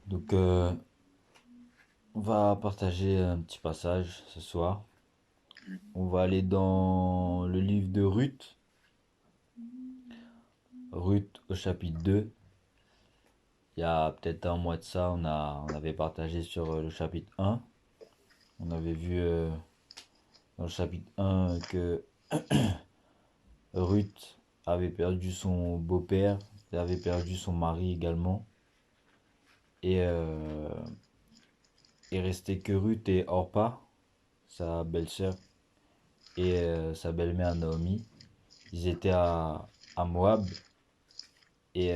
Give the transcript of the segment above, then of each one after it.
Donc, on va partager un petit passage ce soir. On va aller dans le livre de Ruth, Ruth au chapitre 2. Il y a peut-être un mois de ça, on avait partagé sur le chapitre 1. On avait vu dans le chapitre 1 que Ruth avait perdu son beau-père, elle avait perdu son mari également. Et il restait que Ruth et Orpa, sa belle-sœur, et sa belle-mère Naomi. Ils étaient à Moab et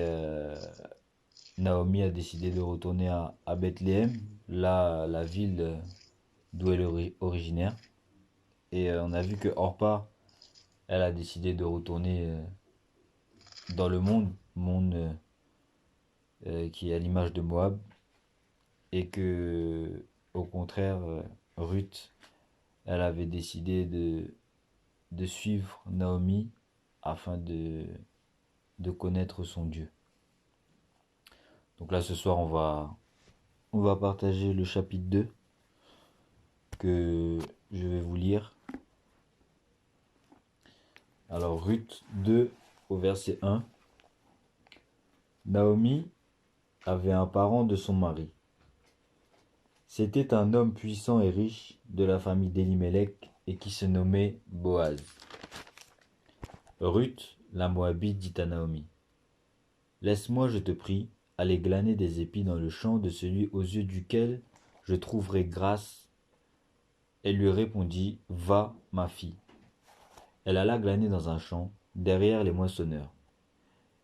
Naomi a décidé de retourner à Bethléem, là, la ville d'où elle est originaire. Et on a vu que Orpa, elle a décidé de retourner dans le monde qui est à l'image de Moab, et que, au contraire, Ruth, elle avait décidé de suivre Naomi afin de connaître son Dieu. Donc là, ce soir, on va partager le chapitre 2 que je vais vous lire. Alors, Ruth 2 au verset 1. Naomi avait un parent de son mari. C'était un homme puissant et riche de la famille d'Elimelech et qui se nommait Boaz. Ruth, la Moabite, dit à Naomi: Laisse-moi, je te prie, aller glaner des épis dans le champ de celui aux yeux duquel je trouverai grâce. Elle lui répondit: Va, ma fille. Elle alla glaner dans un champ, derrière les moissonneurs.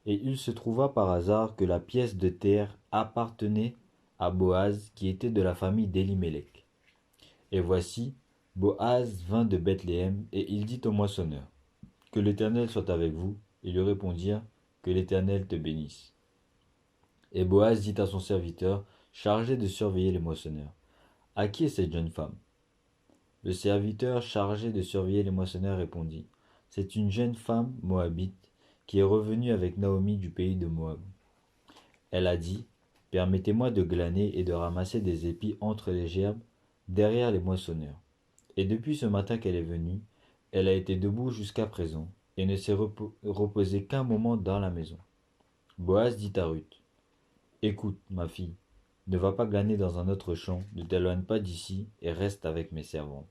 Et il se trouva par hasard que la pièce de terre appartenait à Boaz, qui était de la famille d'Elimelech. Et voici, Boaz vint de Bethléem, et il dit au moissonneur: Que l'Éternel soit avec vous. Ils lui répondirent: Que l'Éternel te bénisse. Et Boaz dit à son serviteur, chargé de surveiller les moissonneurs: À qui est cette jeune femme? Le serviteur chargé de surveiller les moissonneurs répondit: C'est une jeune femme moabite qui est revenue avec Naomi du pays de Moab. Elle a dit: Permettez-moi de glaner et de ramasser des épis entre les gerbes, derrière les moissonneurs. Et depuis ce matin qu'elle est venue, elle a été debout jusqu'à présent, et ne s'est reposée qu'un moment dans la maison. Boaz dit à Ruth: Écoute, ma fille, ne va pas glaner dans un autre champ, ne t'éloigne pas d'ici, et reste avec mes servantes.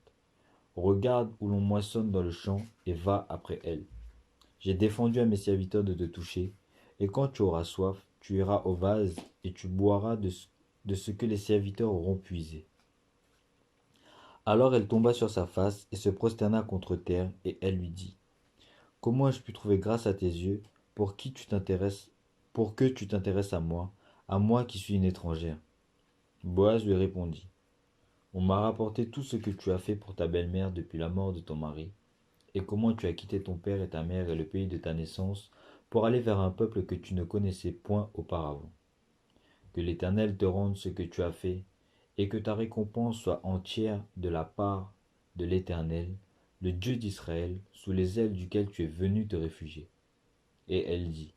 Regarde où l'on moissonne dans le champ, et va après elles. J'ai défendu à mes serviteurs de te toucher, et quand tu auras soif, tu iras au vase, et tu boiras de ce que les serviteurs auront puisé. Alors elle tomba sur sa face, et se prosterna contre terre, et elle lui dit: Comment ai-je pu trouver grâce à tes yeux, pour qui tu t'intéresses, pour que tu t'intéresses à moi qui suis une étrangère? Boaz lui répondit: On m'a rapporté tout ce que tu as fait pour ta belle-mère depuis la mort de ton mari, et comment tu as quitté ton père et ta mère et le pays de ta naissance pour aller vers un peuple que tu ne connaissais point auparavant. Que l'Éternel te rende ce que tu as fait, et que ta récompense soit entière de la part de l'Éternel, le Dieu d'Israël, sous les ailes duquel tu es venu te réfugier. Et elle dit: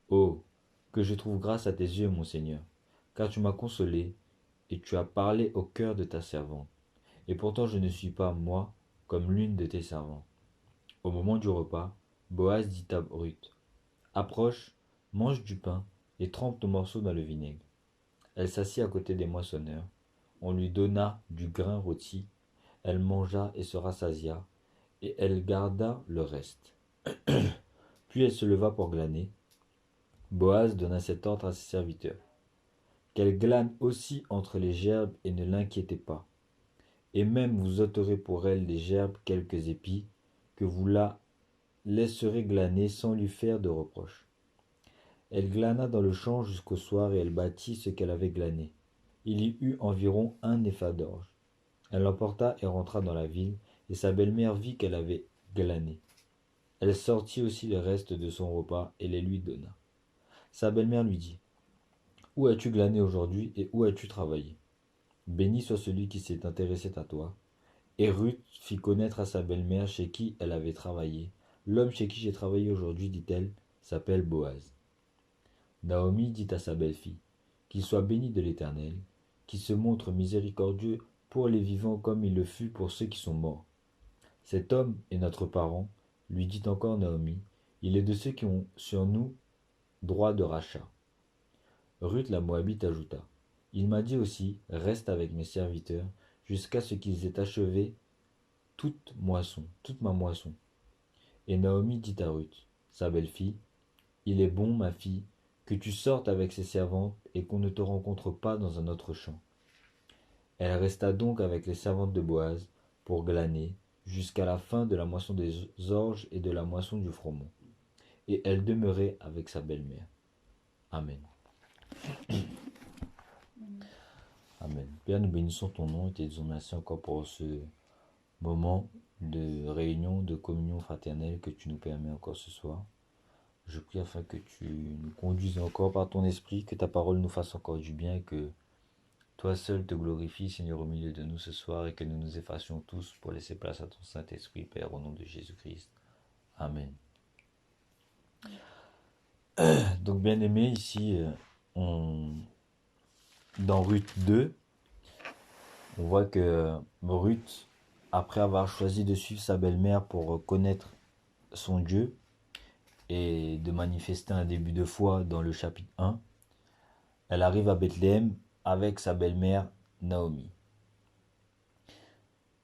Oh, que je trouve grâce à tes yeux, mon Seigneur, car tu m'as consolé, et tu as parlé au cœur de ta servante. Et pourtant je ne suis pas, moi, comme l'une de tes servantes. Au moment du repas, Boaz dit à Ruth: Approche, mange du pain, et trempe ton morceau dans le vinaigre. Elle s'assit à côté des moissonneurs. On lui donna du grain rôti. Elle mangea et se rassasia, et elle garda le reste. Puis elle se leva pour glaner. Boaz donna cet ordre à ses serviteurs: Qu'elle glane aussi entre les gerbes et ne l'inquiétez pas. Et même vous ôterez pour elle des gerbes quelques épis, que vous la laisserez glaner sans lui faire de reproche. Elle glana dans le champ jusqu'au soir, et elle bâtit ce qu'elle avait glané. Il y eut environ un épha d'orge. Elle l'emporta et rentra dans la ville, et sa belle-mère vit qu'elle avait glané. Elle sortit aussi le reste de son repas et les lui donna. Sa belle-mère lui dit: Où as-tu glané aujourd'hui et où as-tu travaillé? Béni soit celui qui s'est intéressé à toi. Et Ruth fit connaître à sa belle-mère chez qui elle avait travaillé. L'homme chez qui j'ai travaillé aujourd'hui, dit-elle, s'appelle Boaz. Naomi dit à sa belle-fille: qu'il soit béni de l'Éternel, qui se montre miséricordieux pour les vivants comme il le fut pour ceux qui sont morts. Cet homme est notre parent, lui dit encore Naomi, il est de ceux qui ont sur nous droit de rachat. Ruth la Moabite ajouta, il m'a dit aussi, reste avec mes serviteurs, jusqu'à ce qu'ils aient achevé toute ma moisson. Et Naomi dit à Ruth, sa belle-fille, il est bon, ma fille, que tu sortes avec ses servantes et qu'on ne te rencontre pas dans un autre champ. Elle resta donc avec les servantes de Boaz pour glaner jusqu'à la fin de la moisson des orges et de la moisson du froment. Et elle demeurait avec sa belle-mère. Amen. Amen. Père, nous bénissons ton nom et te disons merci encore pour ce moment de réunion, de communion fraternelle que tu nous permets encore ce soir. Je prie afin que tu nous conduises encore par ton esprit, que ta parole nous fasse encore du bien et que toi seul te glorifies, Seigneur, au milieu de nous ce soir et que nous nous effacions tous pour laisser place à ton Saint-Esprit, Père, au nom de Jésus-Christ. Amen. Donc, bien aimé, ici, dans Ruth 2, on voit que Ruth, après avoir choisi de suivre sa belle-mère pour connaître son Dieu et de manifester un début de foi dans le chapitre 1, elle arrive à Bethléem avec sa belle-mère Naomi.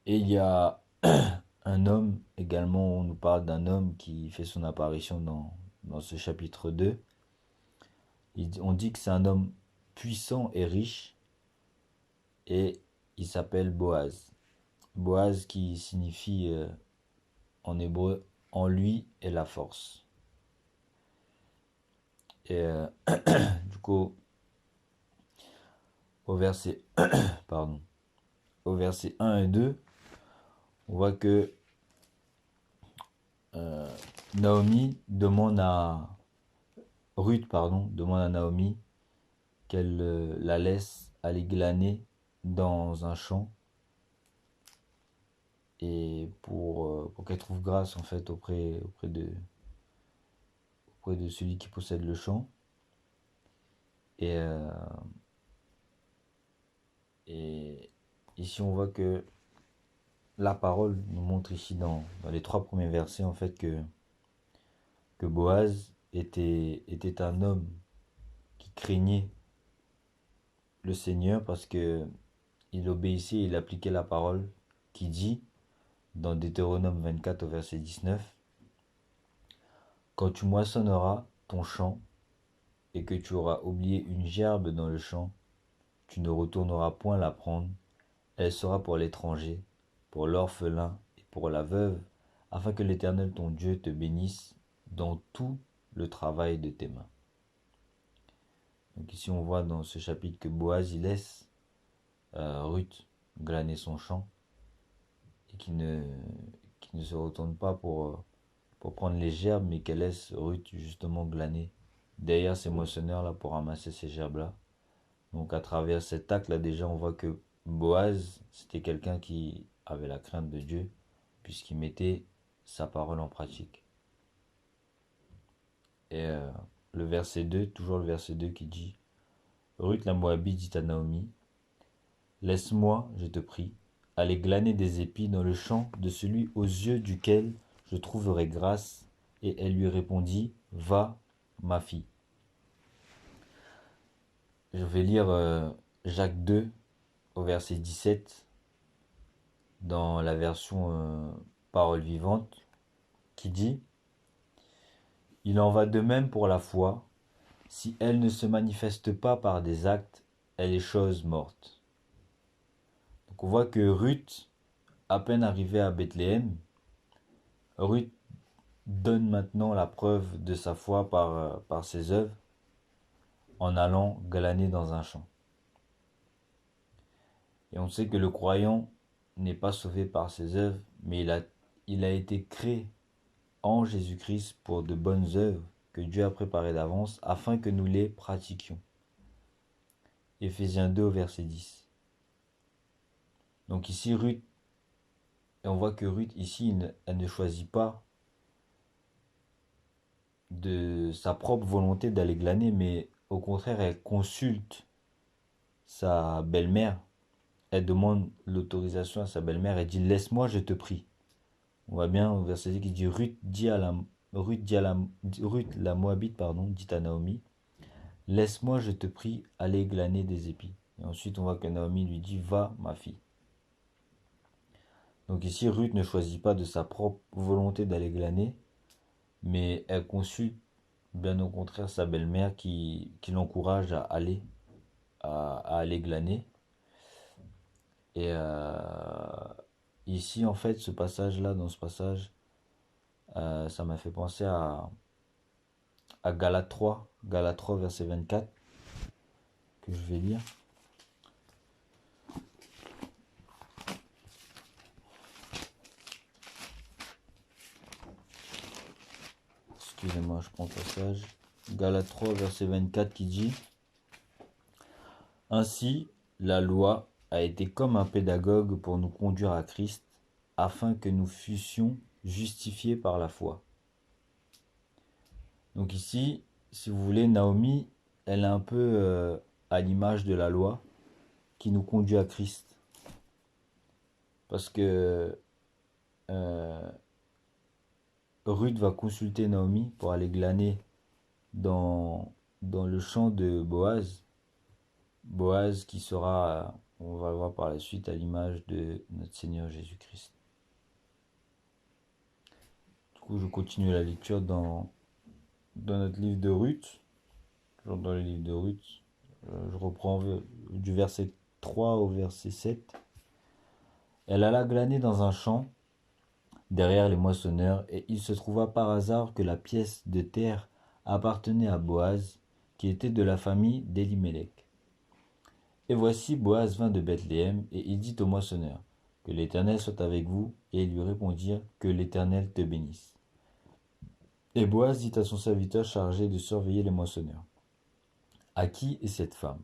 Et il y a un homme également, on nous parle d'un homme qui fait son apparition dans ce chapitre 2. On dit que c'est un homme puissant et riche et il s'appelle Boaz. Boaz qui signifie en hébreu en lui est la force. Et du coup, au verset, au verset 1 et 2, on voit que Naomi demande à Ruth demande à Naomi qu'elle la laisse aller glaner dans un champ et pour qu'elle trouve grâce en fait auprès de celui qui possède le champ. Et ici on voit que la parole nous montre ici dans les 3 premiers versets en fait que Boaz était un homme qui craignait le Seigneur parce que il obéissait, il appliquait la parole qui dit dans Deutéronome 24 au verset 19, quand tu moissonneras ton champ et que tu auras oublié une gerbe dans le champ, tu ne retourneras point la prendre, elle sera pour l'étranger, pour l'orphelin et pour la veuve, afin que l'Éternel ton Dieu te bénisse dans tout le travail de tes mains. Donc ici on voit dans ce chapitre que Boaz il laisse Ruth glaner son champ et qui ne se retourne pas pour prendre les gerbes, mais qu'elle laisse Ruth justement glaner derrière ces moissonneurs là pour ramasser ces gerbes là. Donc à travers cet acte là déjà on voit que Boaz c'était quelqu'un qui avait la crainte de Dieu puisqu'il mettait sa parole en pratique. Et le verset 2, toujours le verset 2 qui dit, Ruth la Moabite dit à Naomi, laisse-moi, je te prie, aller glaner des épis dans le champ de celui aux yeux duquel je trouverai grâce. Et elle lui répondit, va, ma fille. Je vais lire Jacques 2 au verset 17 dans la version parole vivante qui dit, il en va de même pour la foi, si elle ne se manifeste pas par des actes, elle est chose morte. Donc on voit que Ruth, à peine arrivée à Bethléem, Ruth donne maintenant la preuve de sa foi par ses œuvres en allant glaner dans un champ. Et on sait que le croyant n'est pas sauvé par ses œuvres, mais il a été créé en Jésus-Christ pour de bonnes œuvres que Dieu a préparées d'avance afin que nous les pratiquions. Éphésiens 2 au verset 10. Donc ici Ruth, et on voit que Ruth ici, elle ne choisit pas de sa propre volonté d'aller glaner, mais au contraire elle consulte sa belle-mère, elle demande l'autorisation à sa belle-mère, elle dit laisse-moi, je te prie. On voit bien au verset 10 qui dit Ruth la Moabite, pardon, dit à Naomi, laisse-moi, je te prie, aller glaner des épis. Et ensuite, on voit que Naomi lui dit va, ma fille. Donc ici, Ruth ne choisit pas de sa propre volonté d'aller glaner, mais elle consulte bien au contraire sa belle-mère qui l'encourage à aller, à aller glaner. Et ici, en fait, ce passage-là, dans ce passage, ça m'a fait penser à Galates 3, verset 24, que je vais lire. Excusez-moi, je prends le passage. Galates 3, verset 24 qui dit ainsi, la loi a été comme un pédagogue pour nous conduire à Christ, afin que nous fussions justifiés par la foi. Donc ici, si vous voulez, Naomi, elle est un peu à l'image de la loi qui nous conduit à Christ. Parce que euh, Ruth va consulter Naomi pour aller glaner dans le champ de Boaz. Boaz qui sera, on va le voir par la suite, à l'image de notre Seigneur Jésus-Christ. Du coup, je continue la lecture dans notre livre de Ruth. Toujours dans le livre de Ruth. Je reprends du verset 3 au verset 7. Elle alla glaner dans un champ derrière les moissonneurs, et il se trouva par hasard que la pièce de terre appartenait à Boaz, qui était de la famille d'Elimelech. Et voici, Boaz vint de Bethléem, et il dit au moissonneur, que l'Éternel soit avec vous, et ils lui répondirent, que l'Éternel te bénisse. Et Boaz dit à son serviteur chargé de surveiller les moissonneurs, à qui est cette femme?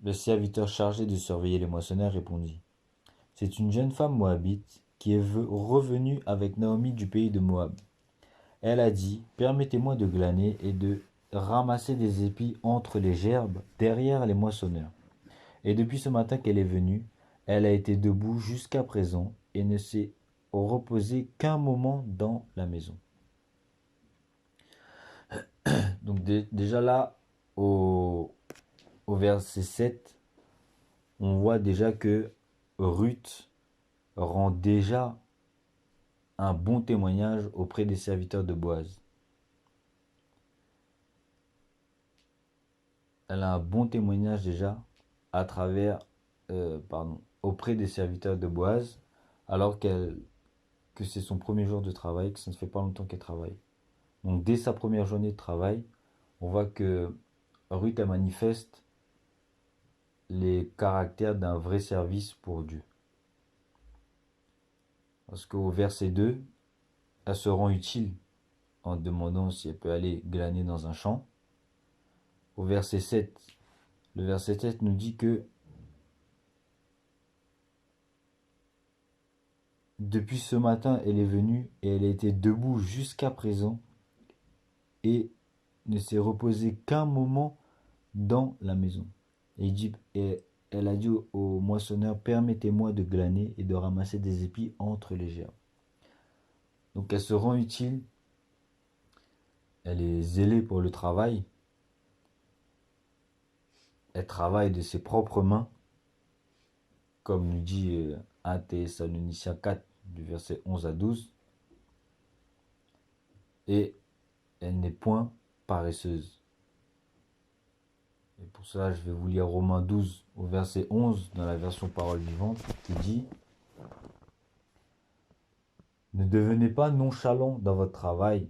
Le serviteur chargé de surveiller les moissonneurs répondit, c'est une jeune femme moabite qui est revenue avec Naomi du pays de Moab. Elle a dit, permettez-moi de glaner et de ramasser des épis entre les gerbes derrière les moissonneurs. Et depuis ce matin qu'elle est venue, elle a été debout jusqu'à présent et ne s'est reposée qu'un moment dans la maison. Donc déjà là, au verset 7, on voit déjà que Ruth rend déjà un bon témoignage auprès des serviteurs de Boaz. Elle a un bon témoignage déjà à travers, auprès des serviteurs de Boaz, alors que c'est son premier jour de travail, que ça ne fait pas longtemps qu'elle travaille. Donc dès sa première journée de travail, on voit que Ruth elle manifeste les caractères d'un vrai service pour Dieu. Parce qu'au verset 2, elle se rend utile en demandant si elle peut aller glaner dans un champ. Au verset 7, le verset 7 nous dit que depuis ce matin, elle est venue et elle a été debout jusqu'à présent et ne s'est reposée qu'un moment dans la maison. Et elle a dit au moissonneur, permettez-moi de glaner et de ramasser des épis entre les gerbes. Donc elle se rend utile, elle est zélée pour le travail, elle travaille de ses propres mains, comme nous dit 1 Thessaloniciens 4, du verset 11 à 12, et elle n'est point paresseuse. Et pour cela, je vais vous lire Romains 12 au verset 11 dans la version parole vivante qui dit ne devenez pas nonchalant dans votre travail,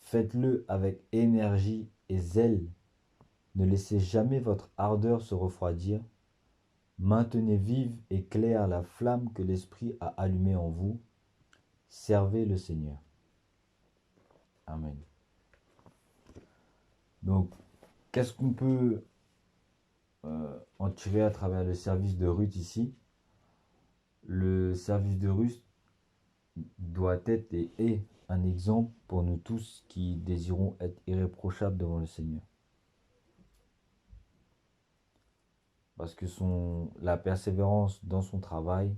faites-le avec énergie et zèle. Ne laissez jamais votre ardeur se refroidir. Maintenez vive et claire la flamme que l'Esprit a allumée en vous. Servez le Seigneur. Amen. Donc, qu'est-ce qu'on peut en tirer à travers le service de Ruth ici? Le service de Ruth doit être et est un exemple pour nous tous qui désirons être irréprochables devant le Seigneur. parce que la persévérance dans son travail,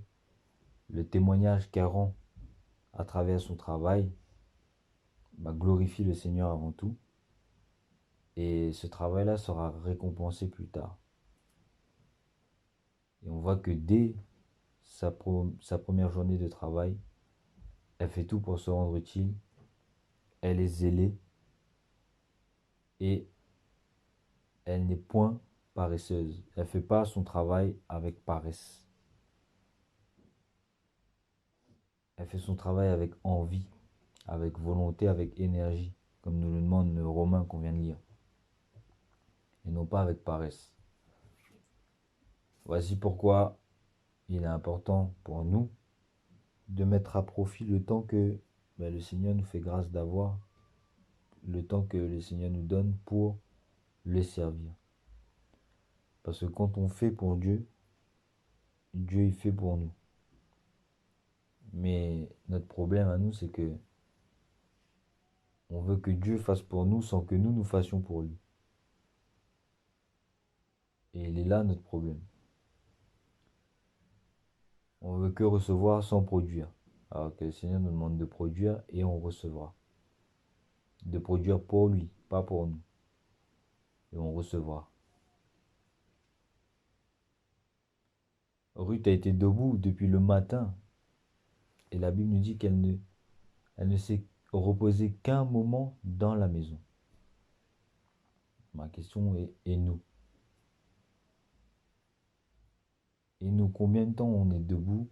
le témoignage qu'elle rend à travers son travail, glorifie le Seigneur avant tout. Et ce travail-là sera récompensé plus tard. Et on voit que dès sa première journée de travail, elle fait tout pour se rendre utile, elle est zélée et elle n'est point paresseuse. Elle ne fait pas son travail avec paresse. Elle fait son travail avec envie, avec volonté, avec énergie, comme nous le demande le Romain qu'on vient de lire, et non pas avec paresse. Voici pourquoi il est important pour nous de mettre à profit le temps que le Seigneur nous fait grâce d'avoir, le temps que le Seigneur nous donne pour le servir. Parce que quand on fait pour Dieu, Dieu il fait pour nous. Mais notre problème à nous, c'est que on veut que Dieu fasse pour nous sans que nous fassions pour lui. Et il est là notre problème. On veut que recevoir sans produire. Alors que le Seigneur nous demande de produire et on recevra. De produire pour lui, pas pour nous. Et on recevra. Ruth a été debout depuis le matin. Et la Bible nous dit elle ne s'est reposée qu'un moment dans la maison. Ma question est, et nous? Et nous, combien de temps on est debout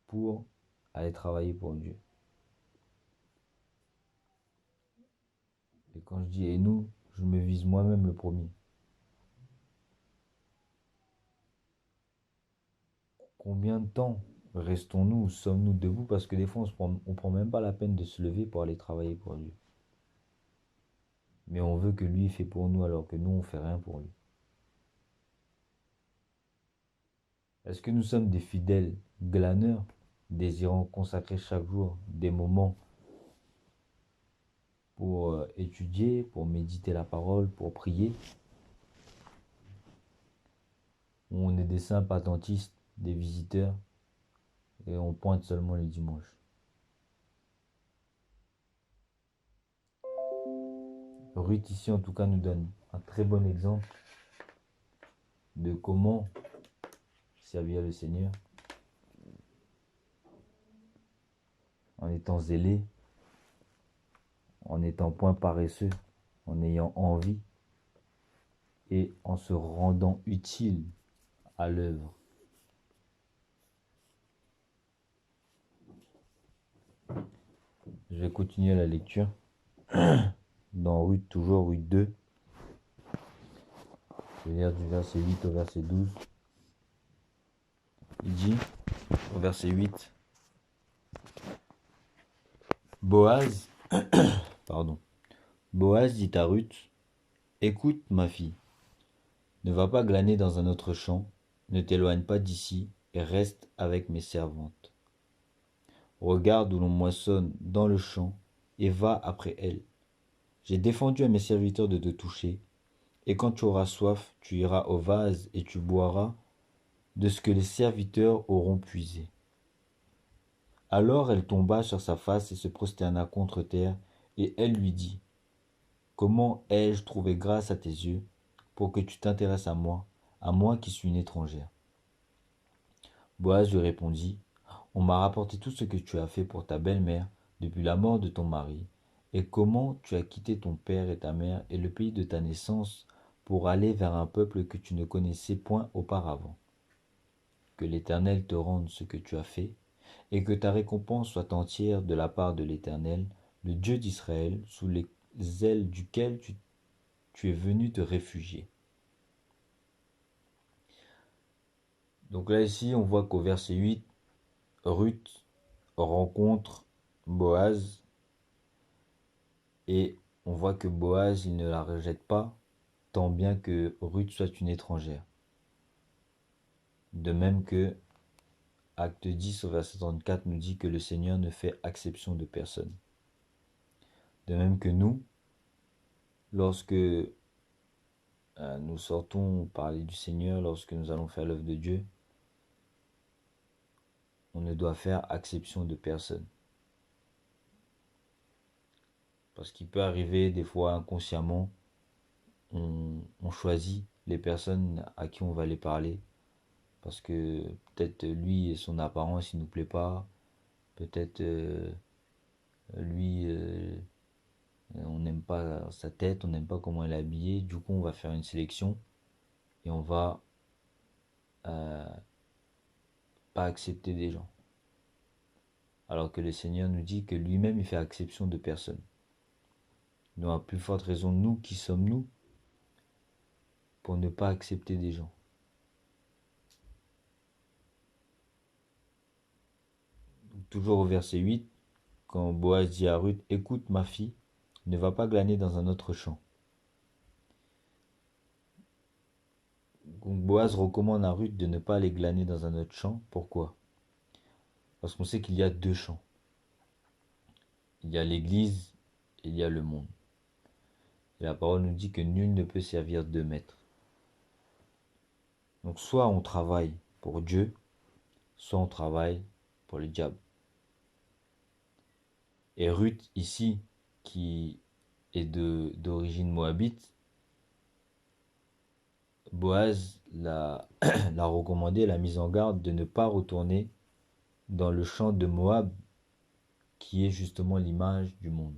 pour aller travailler pour Dieu? Et quand je dis et nous, je me vise moi-même le premier. Combien de temps restons-nous ou sommes-nous debout? Parce que des fois, on prend même pas la peine de se lever pour aller travailler pour Dieu. Mais on veut que lui fait pour nous alors que nous, on fait rien pour lui. Est-ce que nous sommes des fidèles glaneurs, désirant consacrer chaque jour des moments pour étudier, pour méditer la parole, pour prier? Ou on est des simples attentistes, des visiteurs, et on pointe seulement les dimanches? Ruth ici en tout cas nous donne un très bon exemple de comment servir le Seigneur en étant zélé, en n'étant point paresseux, en ayant envie et en se rendant utile à l'œuvre. Je vais continuer la lecture dans Ruth, toujours Ruth 2. Je vais lire du verset 8 au verset 12. Il dit au verset 8, Boaz dit à Ruth, écoute ma fille, ne va pas glaner dans un autre champ, ne t'éloigne pas d'ici et reste avec mes servantes. Regarde où l'on moissonne dans le champ et va après elles. J'ai défendu à mes serviteurs de te toucher, et quand tu auras soif, tu iras au vase et tu boiras de ce que les serviteurs auront puisé. Alors elle tomba sur sa face et se prosterna contre terre, et elle lui dit, comment ai-je trouvé grâce à tes yeux pour que tu t'intéresses à moi qui suis une étrangère? Boaz lui répondit, on m'a rapporté tout ce que tu as fait pour ta belle-mère depuis la mort de ton mari, et comment tu as quitté ton père et ta mère et le pays de ta naissance pour aller vers un peuple que tu ne connaissais point auparavant. Que l'Éternel te rende ce que tu as fait, et que ta récompense soit entière de la part de l'Éternel, le Dieu d'Israël, sous les ailes duquel tu es venu te réfugier. Donc là ici, on voit qu'au verset 8, Ruth rencontre Boaz, et on voit que Boaz, il ne la rejette pas, tant bien que Ruth soit une étrangère. De même que Acte 10 au verset 34 nous dit que le Seigneur ne fait exception de personne. De même que nous, lorsque nous sortons parler du Seigneur, lorsque nous allons faire l'œuvre de Dieu, on ne doit faire exception de personne. Parce qu'il peut arriver des fois inconsciemment, on choisit les personnes à qui on va les parler. Parce que peut-être lui et son apparence, il nous plaît pas. Peut-être lui, on n'aime pas sa tête, on n'aime pas comment elle est habillée. Du coup, on va faire une sélection et on va euh, pas accepter des gens. Alors que le Seigneur nous dit que lui-même, il fait exception de personne. Nous, à plus forte raison, nous, qui sommes-nous pour ne pas accepter des gens? Toujours au verset 8, quand Boaz dit à Ruth, écoute ma fille, ne va pas glaner dans un autre champ. Donc Boaz recommande à Ruth de ne pas aller glaner dans un autre champ. Pourquoi? Parce qu'on sait qu'il y a deux champs. Il y a l'église et il y a le monde. Et la parole nous dit que nul ne peut servir deux maîtres. Donc soit on travaille pour Dieu, soit on travaille pour le diable. Et Ruth ici, qui est d'origine moabite, Boaz l'a recommandé, l'a mise en garde de ne pas retourner dans le champ de Moab, qui est justement l'image du monde.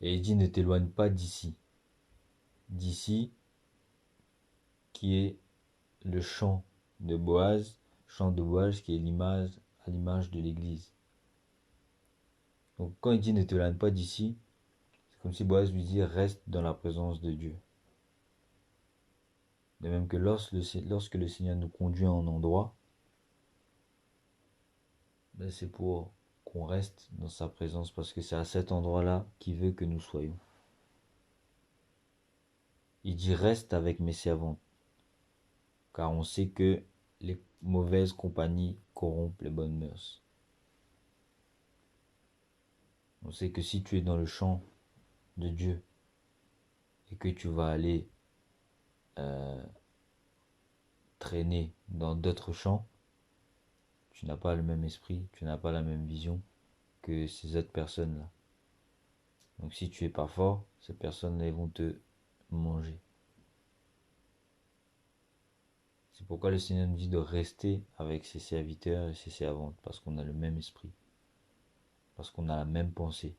Et il dit, ne t'éloigne pas d'ici. D'ici, qui est le champ de Boaz qui est à l'image de l'église. Donc quand il dit ne t'éloigne pas d'ici, c'est comme si Boaz lui dit reste dans la présence de Dieu. De même que lorsque le Seigneur nous conduit en endroit, c'est pour qu'on reste dans sa présence, parce que c'est à cet endroit-là qu'il veut que nous soyons. Il dit reste avec mes servantes, car on sait que les mauvaises compagnies corrompent les bonnes mœurs. On sait que si tu es dans le champ de Dieu et que tu vas aller traîner dans d'autres champs, tu n'as pas le même esprit, tu n'as pas la même vision que ces autres personnes-là. Donc si tu es pas fort, ces personnes-là vont te manger. C'est pourquoi le Seigneur nous dit de rester avec ses serviteurs et ses servantes, parce qu'on a le même esprit, parce qu'on a la même pensée,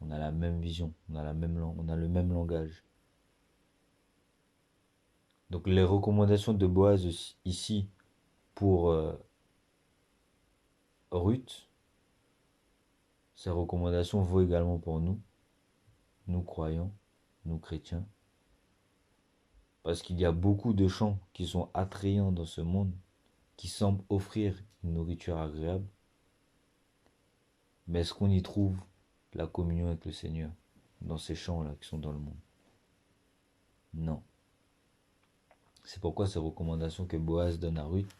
on a la même vision, on a le même langage. Donc les recommandations de Boaz ici pour Ruth, ces recommandations vaut également pour nous, nous croyants, nous chrétiens, parce qu'il y a beaucoup de champs qui sont attrayants dans ce monde, qui semblent offrir une nourriture agréable, mais est-ce qu'on y trouve la communion avec le Seigneur dans ces champs-là qui sont dans le monde? Non. C'est pourquoi ces recommandations que Boaz donne à Ruth,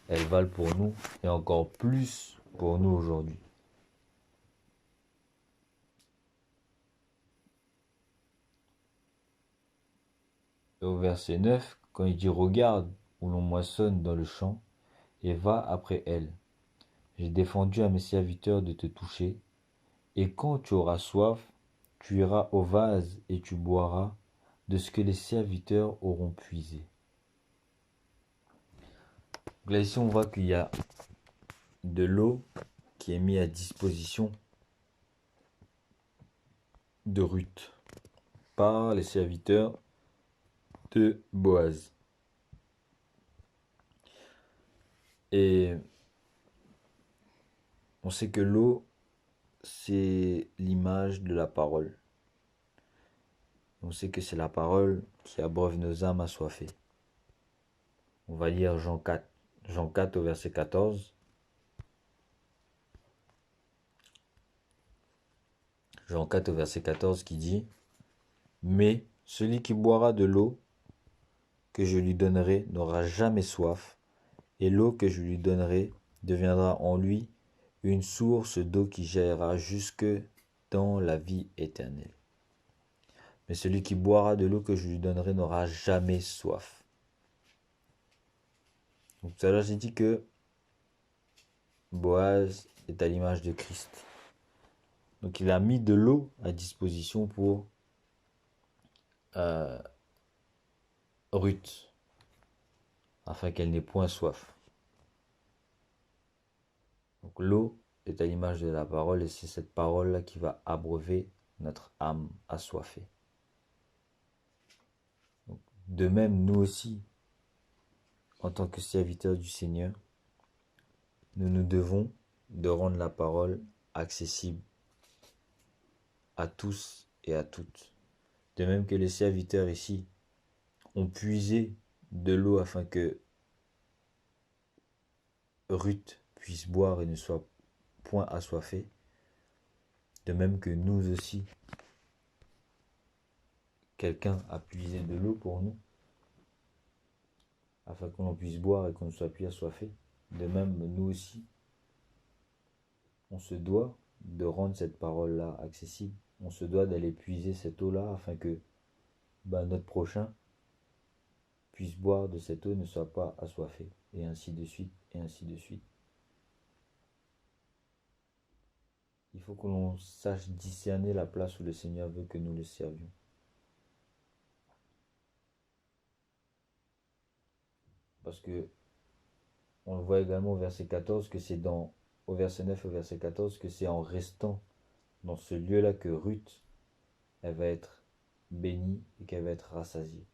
elles valent pour nous et encore plus pour nous aujourd'hui. Et au verset 9, quand il dit regarde où l'on moissonne dans le champ et va après elle. J'ai défendu à mes serviteurs de te toucher, et quand tu auras soif, tu iras au vase et tu boiras de ce que les serviteurs auront puisé. Donc là ici on voit qu'il y a de l'eau qui est mise à disposition de Ruth par les serviteurs de Boaz. Et on sait que l'eau, c'est l'image de la parole. On sait que c'est la parole qui abreuve nos âmes assoiffées. On va lire Jean 4. Jean 4 au verset 14. Jean 4 au verset 14 qui dit « Mais celui qui boira de l'eau que je lui donnerai n'aura jamais soif, et l'eau que je lui donnerai deviendra en lui une source d'eau qui jaillira jusque dans la vie éternelle. » mais celui qui boira de l'eau que je lui donnerai n'aura jamais soif. Donc tout à l'heure, j'ai dit que Boaz est à l'image de Christ. Donc il a mis de l'eau à disposition pour euh, Ruth, afin qu'elle n'ait point soif. Donc l'eau est à l'image de la parole et c'est cette parole-là qui va abreuver notre âme assoiffée. Donc, de même, nous aussi, en tant que serviteurs du Seigneur, nous nous devons de rendre la parole accessible à tous et à toutes. De même que les serviteurs ici ont puisé de l'eau afin que Ruth puisse boire et ne soit point assoiffée, de même que nous aussi, quelqu'un a puisé de l'eau pour nous, afin qu'on puisse boire et qu'on ne soit plus assoiffé. De même, nous aussi, on se doit de rendre cette parole-là accessible. On se doit d'aller puiser cette eau-là afin que notre prochain puisse boire de cette eau et ne soit pas assoiffé. Et ainsi de suite, et ainsi de suite. Il faut que l'on sache discerner la place où le Seigneur veut que nous le servions. Parce que on le voit également au verset 14 que c'est au verset 9 et au verset 14 que c'est en restant dans ce lieu-là que Ruth, elle va être bénie et qu'elle va être rassasiée.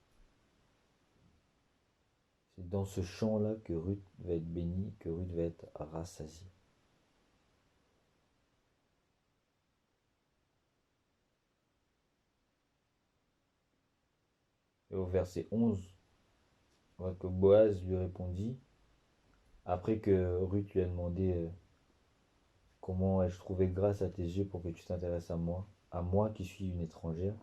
C'est dans ce champ-là que Ruth va être bénie, que Ruth va être rassasiée. Et au verset 11, on voit que Boaz lui répondit, après que Ruth lui a demandé comment ai-je trouvé grâce à tes yeux pour que tu t'intéresses à moi qui suis une étrangère.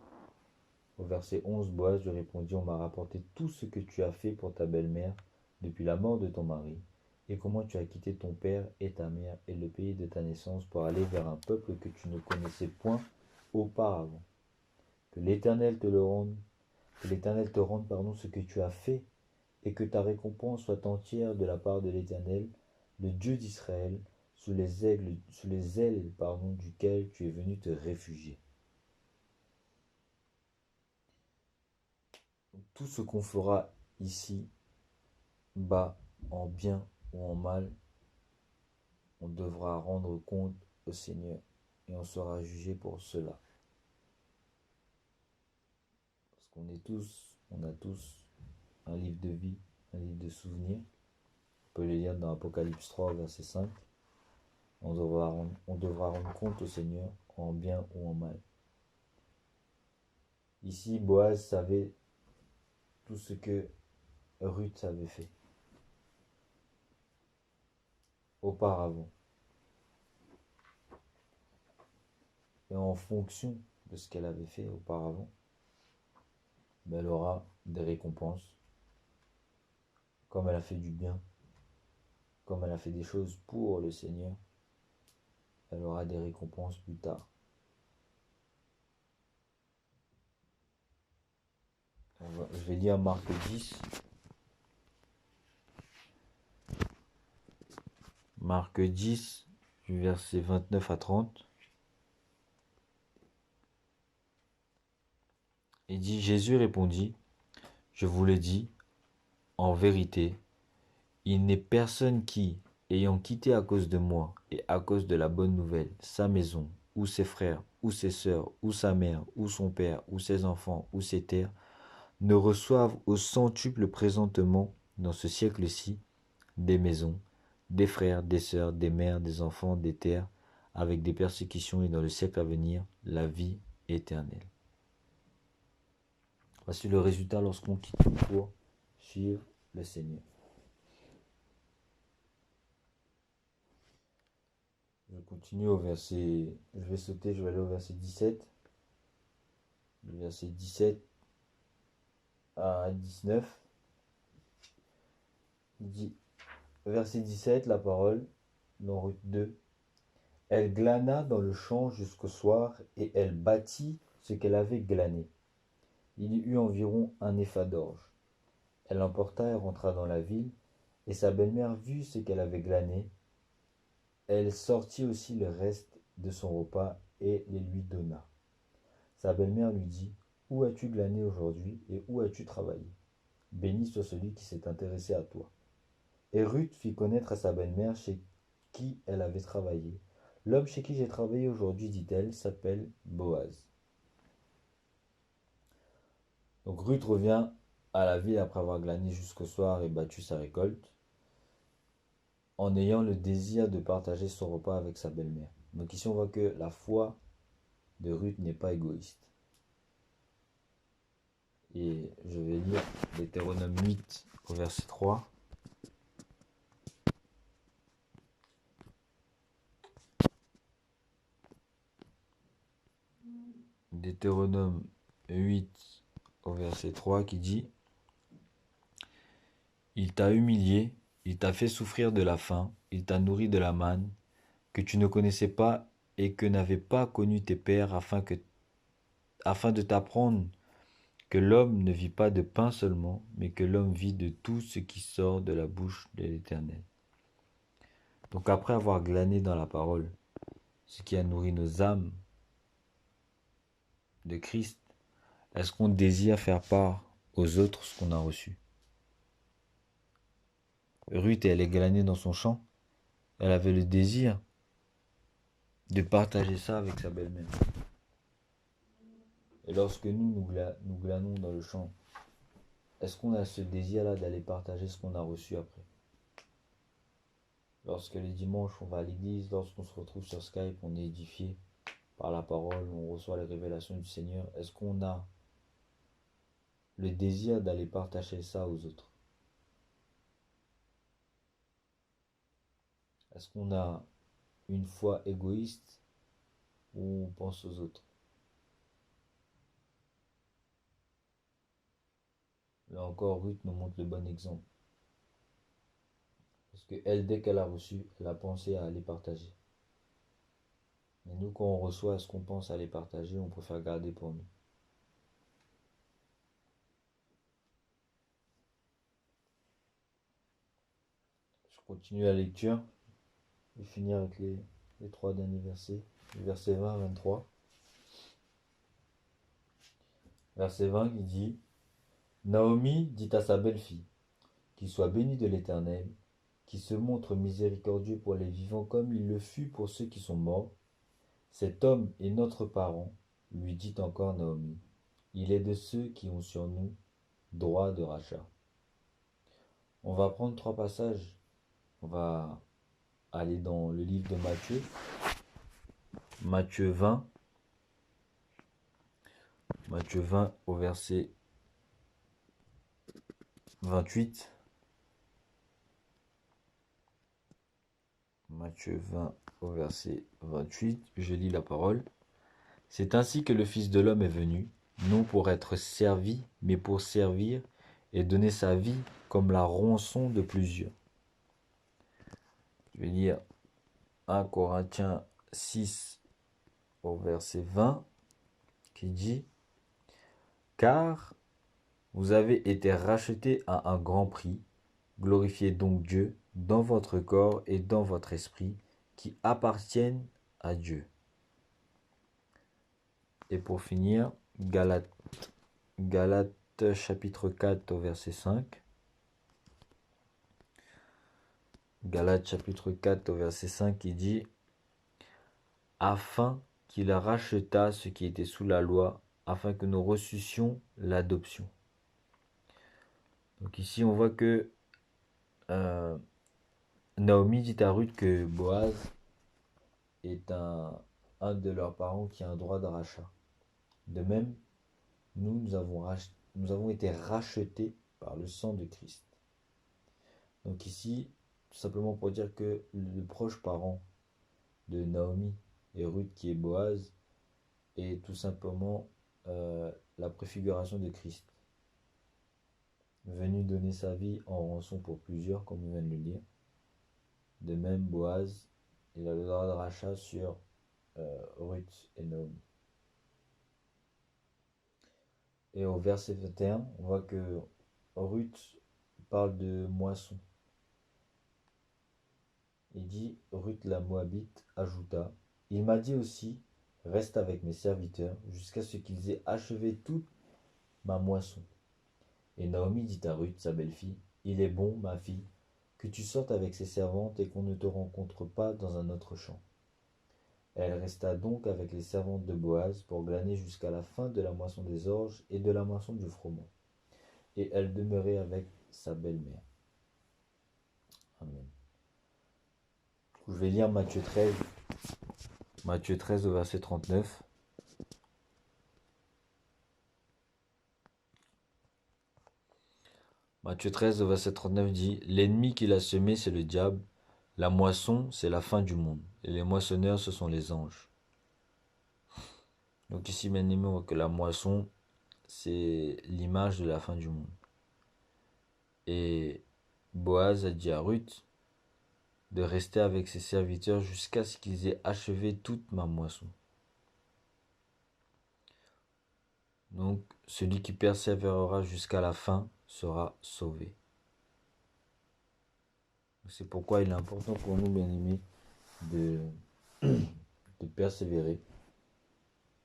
Au verset 11, Boaz lui répondit, on m'a rapporté tout ce que tu as fait pour ta belle-mère depuis la mort de ton mari, et comment tu as quitté ton père et ta mère et le pays de ta naissance pour aller vers un peuple que tu ne connaissais point auparavant. Que l'Éternel te le rende, que l'Éternel te rende ce que tu as fait, et que ta récompense soit entière de la part de l'Éternel, le Dieu d'Israël, sous les ailes duquel tu es venu te réfugier. Tout ce qu'on fera ici, bas, en bien ou en mal, on devra rendre compte au Seigneur et on sera jugé pour cela. Parce on a tous un livre de vie, un livre de souvenirs. On peut le lire dans Apocalypse 3, verset 5. On devra rendre compte au Seigneur en bien ou en mal. Ici, Boaz savait tout ce que Ruth avait fait auparavant. Et en fonction de ce qu'elle avait fait auparavant, elle aura des récompenses. Comme elle a fait du bien, comme elle a fait des choses pour le Seigneur, elle aura des récompenses plus tard. Je vais lire Marc 10. Marc 10, du verset 29 à 30. Il dit, Jésus répondit, je vous le dis, en vérité, il n'est personne qui, ayant quitté à cause de moi et à cause de la bonne nouvelle sa maison, ou ses frères, ou ses sœurs, ou sa mère, ou son père, ou ses enfants, ou ses terres, ne reçoivent au centuple présentement, dans ce siècle-ci, des maisons, des frères, des sœurs, des mères, des enfants, des terres, avec des persécutions et dans le siècle à venir, la vie éternelle. Voici le résultat lorsqu'on quitte tout pour suivre le Seigneur. Je continue au verset, je vais aller au verset 17. Du verset 17 à 19. Il dit, verset 17, la parole, dans Ruth 2. Elle glana dans le champ jusqu'au soir, et elle bâtit ce qu'elle avait glané. Il y eut environ un épha d'orge. Elle l'emporta et rentra dans la ville, et sa belle-mère vit ce qu'elle avait glané. Elle sortit aussi le reste de son repas et les lui donna. Sa belle-mère lui dit: Où as-tu glané aujourd'hui et où as-tu travaillé? Béni soit celui qui s'est intéressé à toi. Et Ruth fit connaître à sa belle-mère chez qui elle avait travaillé. L'homme chez qui j'ai travaillé aujourd'hui, dit-elle, s'appelle Boaz. Donc Ruth revient à la ville après avoir glané jusqu'au soir et battu sa récolte, en ayant le désir de partager son repas avec sa belle-mère. Donc ici on voit que la foi de Ruth n'est pas égoïste. Et je vais lire Deutéronome 8 au verset 3. Deutéronome 8 au verset 3 qui dit: Il t'a humilié, il t'a fait souffrir de la faim, il t'a nourri de la manne, que tu ne connaissais pas et que n'avaient pas connu tes pères, afin de t'apprendre que l'homme ne vit pas de pain seulement, mais que l'homme vit de tout ce qui sort de la bouche de l'Éternel. Donc après avoir glané dans la parole ce qui a nourri nos âmes de Christ, est-ce qu'on désire faire part aux autres ce qu'on a reçu? Ruth, elle est glanée dans son champ, elle avait le désir de partager ça avec sa belle-mère. Et lorsque nous glanons dans le champ, est-ce qu'on a ce désir-là d'aller partager ce qu'on a reçu après? Lorsque les dimanches, on va à l'église, lorsqu'on se retrouve sur Skype, on est édifié par la parole, on reçoit les révélations du Seigneur, est-ce qu'on a le désir d'aller partager ça aux autres? Est-ce qu'on a une foi égoïste ou on pense aux autres? Là encore, Ruth nous montre le bon exemple. Parce que elle, dès qu'elle a reçu, elle a pensé à aller partager. Mais nous, quand on reçoit, est-ce qu'on pense à les partager ou on préfère garder pour nous? Je continue la lecture. Je vais finir avec les trois derniers versets. Le verset 20 à 23. Verset 20 qui dit: Naomi dit à sa belle-fille: Qu'il soit béni de l'Éternel, qui se montre miséricordieux pour les vivants comme il le fut pour ceux qui sont morts. Cet homme est notre parent, lui dit encore Naomi. Il est de ceux qui ont sur nous droit de rachat. On va prendre trois passages. On va aller dans le livre de Matthieu. Matthieu 20. Matthieu 20 au verset 28. Matthieu 20 au verset 28. Je lis la parole. C'est ainsi que le Fils de l'homme est venu, non pour être servi, mais pour servir et donner sa vie comme la rançon de plusieurs. Je vais lire 1 Corinthiens 6 au verset 20 qui dit: Car vous avez été rachetés à un grand prix, glorifiez donc Dieu dans votre corps et dans votre esprit qui appartiennent à Dieu. Et pour finir, Galates chapitre 4 au verset 5. Galates chapitre 4 au verset 5 qui dit: Afin qu'il rachetât ce qui était sous la loi, afin que nous reçussions l'adoption. Donc ici on voit que Naomi dit à Ruth que Boaz est un de leurs parents qui a un droit de rachat. De même, nous avons été rachetés par le sang de Christ. Donc ici, tout simplement pour dire que le proche parent de Naomi et Ruth, qui est Boaz, est tout simplement la préfiguration de Christ, venu donner sa vie en rançon pour plusieurs, comme on vient de le lire. De même, Boaz, il a le droit de rachat sur Ruth et Naomi. Et au verset 21, on voit que Ruth parle de moisson. Il dit, Ruth la Moabite ajouta, il m'a dit aussi, reste avec mes serviteurs jusqu'à ce qu'ils aient achevé toute ma moisson. Et Naomi dit à Ruth, sa belle-fille, il est bon, ma fille, que tu sortes avec ses servantes et qu'on ne te rencontre pas dans un autre champ. Elle resta donc avec les servantes de Boaz pour glaner jusqu'à la fin de la moisson des orges et de la moisson du froment. Et elle demeurait avec sa belle-mère. Amen. Je vais lire Matthieu 13 au verset 39. Matthieu 13 au verset 39 dit, l'ennemi qu'il a semé, c'est le diable. La moisson, c'est la fin du monde. Et les moissonneurs, ce sont les anges. Donc ici, bien aimé, on voit que la moisson, c'est l'image de la fin du monde. Et Boaz a dit à Ruth de rester avec ses serviteurs jusqu'à ce qu'ils aient achevé toute ma moisson. Donc, celui qui persévérera jusqu'à la fin sera sauvé. C'est pourquoi il est important pour nous, bien aimés, de, de persévérer,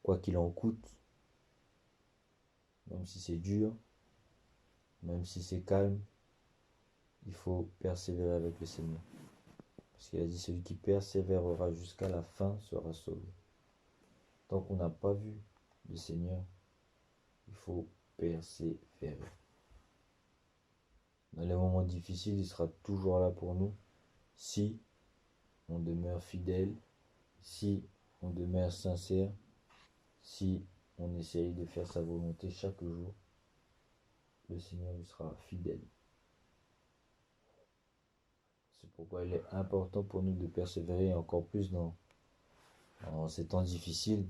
quoi qu'il en coûte, même si c'est dur, même si c'est calme, il faut persévérer avec le Seigneur. Parce qu'il a dit, celui qui persévérera jusqu'à la fin sera sauvé. Tant qu'on n'a pas vu le Seigneur, il faut persévérer. Dans les moments difficiles, il sera toujours là pour nous si on demeure fidèle, si on demeure sincère, si on essaye de faire sa volonté chaque jour. Le Seigneur lui sera fidèle. C'est pourquoi il est important pour nous de persévérer encore plus dans ces temps difficiles.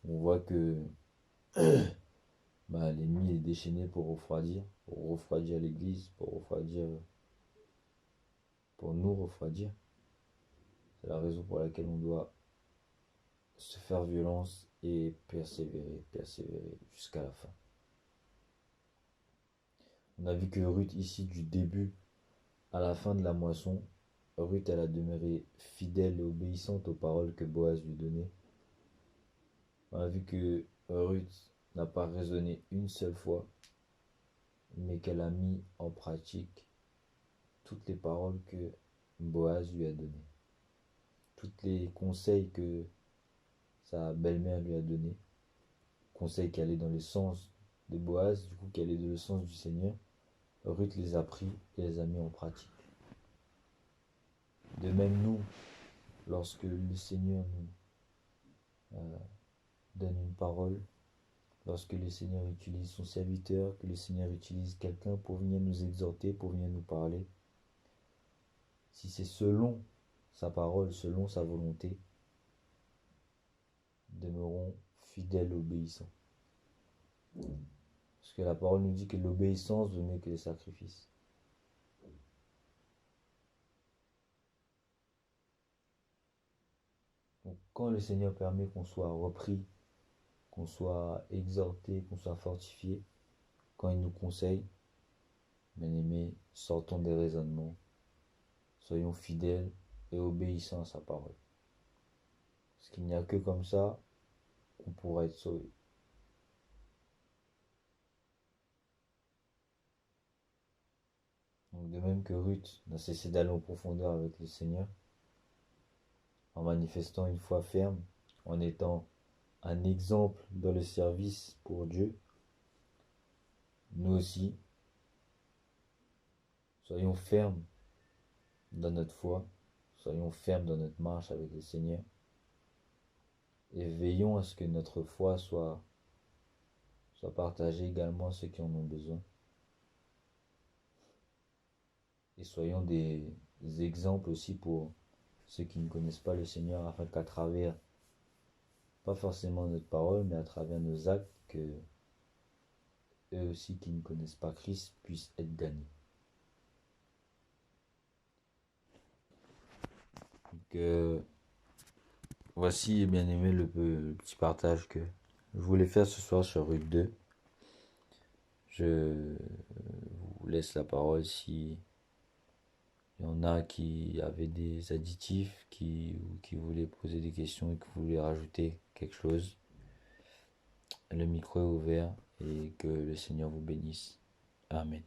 On voit que l'ennemi est déchaîné pour refroidir l'église, pour nous refroidir. C'est la raison pour laquelle on doit se faire violence et persévérer jusqu'à la fin. On a vu que Ruth ici, du début à la fin de la moisson, Ruth elle a demeuré fidèle et obéissante aux paroles que Boaz lui donnait. On a vu que Ruth n'a pas raisonné une seule fois, mais qu'elle a mis en pratique toutes les paroles que Boaz lui a données. Tous les conseils que sa belle-mère lui a donnés, conseils qui allaient dans le sens de Boaz, du coup qui allaient dans le sens du Seigneur, Ruth les a pris et les a mis en pratique. De même nous, lorsque le Seigneur nous donne une parole, lorsque le Seigneur utilise son serviteur, que le Seigneur utilise quelqu'un pour venir nous exhorter, pour venir nous parler, si c'est selon sa parole, selon sa volonté, demeurons fidèles, obéissants. Parce que la parole nous dit que l'obéissance vaut mieux que les sacrifices. Donc quand le Seigneur permet qu'on soit repris, qu'on soit exhorté, qu'on soit fortifié, quand il nous conseille, bien-aimés, sortons des raisonnements, soyons fidèles et obéissants à sa parole. Parce qu'il n'y a que comme ça qu'on pourra être sauvé. Donc de même que Ruth n'a cessé d'aller en profondeur avec le Seigneur, en manifestant une foi ferme, en étant un exemple dans le service pour Dieu, nous aussi, soyons fermes dans notre foi, soyons fermes dans notre marche avec le Seigneur, et veillons à ce que notre foi soit partagée également à ceux qui en ont besoin. Et soyons des exemples aussi pour ceux qui ne connaissent pas le Seigneur, afin qu'à travers, pas forcément notre parole, mais à travers nos actes, que eux aussi qui ne connaissent pas Christ puissent être gagnés. Donc, voici, bien aimé, le petit partage que je voulais faire ce soir sur Ruth 2. Je vous laisse la parole si il y en a qui avaient des additifs, qui voulaient poser des questions et qui voulaient rajouter quelque chose. Le micro est ouvert et que le Seigneur vous bénisse. Amen.